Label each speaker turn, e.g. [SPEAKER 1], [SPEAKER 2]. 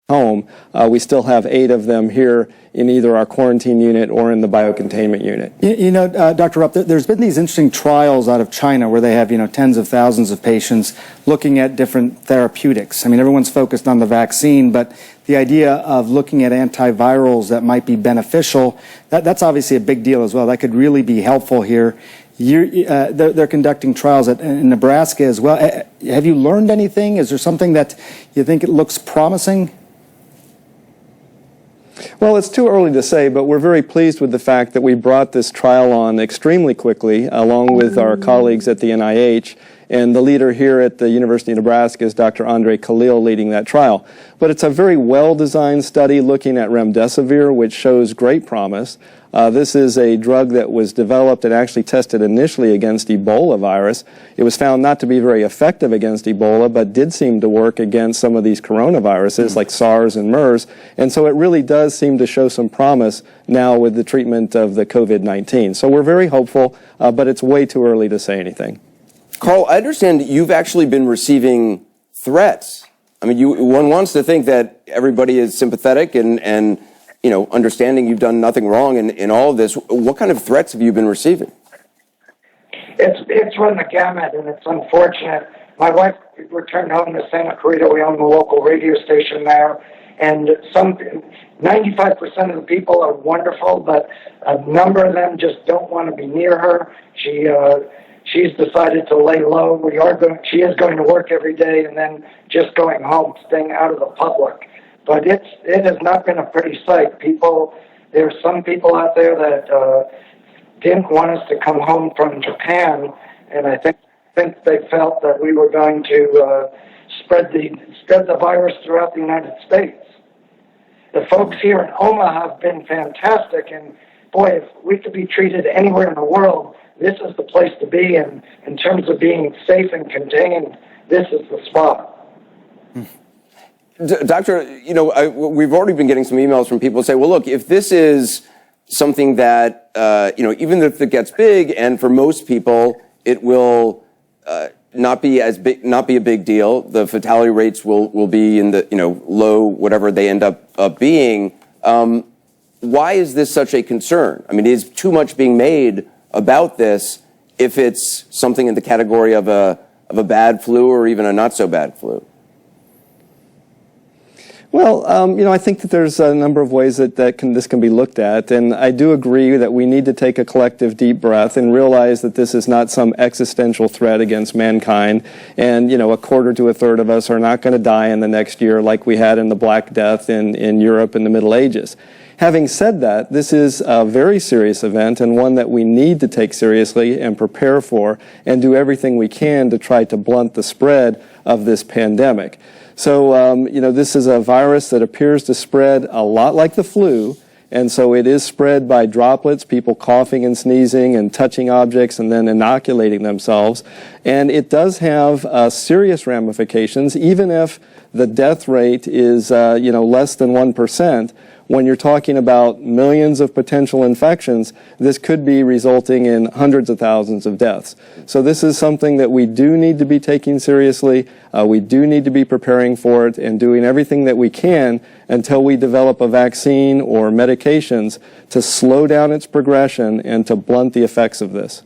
[SPEAKER 1] home. We still have 8 of them here in either our quarantine unit or in the biocontainment unit.
[SPEAKER 2] Dr. Rupp, there's been these interesting trials out of China where they have, tens of thousands of patients looking at different therapeutics. I mean, everyone's focused on the vaccine, but the idea of looking at antivirals that might be beneficial, that's obviously a big deal as well. That could really be helpful here. They're conducting trials in Nebraska as well. Have you learned anything? Is there something that you think it looks promising?
[SPEAKER 1] Well, it's too early to say, but we're very pleased with the fact that we brought this trial on extremely quickly, along with our colleagues at the NIH, and the leader here at the University of Nebraska is Dr. Andre Khalil leading that trial. But it's a very well-designed study looking at remdesivir, which shows great promise. This is a drug that was developed and actually tested initially against Ebola virus. It was found not to be very effective against Ebola, but did seem to work against some of these coronaviruses like SARS and MERS. And so it really does seem to show some promise now with the treatment of the COVID-19. So we're very hopeful, but it's way too early to say anything.
[SPEAKER 3] Carl, I understand you've actually been receiving threats. I mean, one wants to think that everybody is sympathetic and understanding you've done nothing wrong in all of this. What kind of threats have you been receiving?
[SPEAKER 4] It's run the gamut, and it's unfortunate. My wife returned home to Santa Clarita. We own the local radio station there, and 95% of the people are wonderful, but a number of them just don't want to be near her. She's decided to lay low. She is going to work every day and then just going home, staying out of the public. But it has not been a pretty sight. There's some people out there that didn't want us to come home from Japan, and I think they felt that we were going to spread the virus throughout the United States. The folks here in Omaha have been fantastic, and boy, if we could be treated anywhere in the world, this is the place to be, and in terms of being safe and contained, this is the spot.
[SPEAKER 3] Doctor, we've already been getting some emails from people who say, well, look, if this is something that, even if it gets big, and for most people, it will not be a big deal. The fatality rates will be in the, low, whatever they end up being. Why is this such a concern? I mean, is too much being made about this if it's something in the category of a bad flu or even a not so bad flu?
[SPEAKER 1] Well, I think that there's a number of ways that this can be looked at, and I do agree that we need to take a collective deep breath and realize that this is not some existential threat against mankind, and, a quarter to a third of us are not going to die in the next year like we had in the Black Death in Europe in the Middle Ages. Having said that, this is a very serious event and one that we need to take seriously and prepare for and do everything we can to try to blunt the spread of this pandemic. So, this is a virus that appears to spread a lot like the flu, and so it is spread by droplets, people coughing and sneezing and touching objects and then inoculating themselves. And it does have serious ramifications, even if the death rate is, less than 1%. When you're talking about millions of potential infections, this could be resulting in hundreds of thousands of deaths. So this is something that we do need to be taking seriously. We do need to be preparing for it and doing everything that we can until we develop a vaccine or medications to slow down its progression and to blunt the effects of this.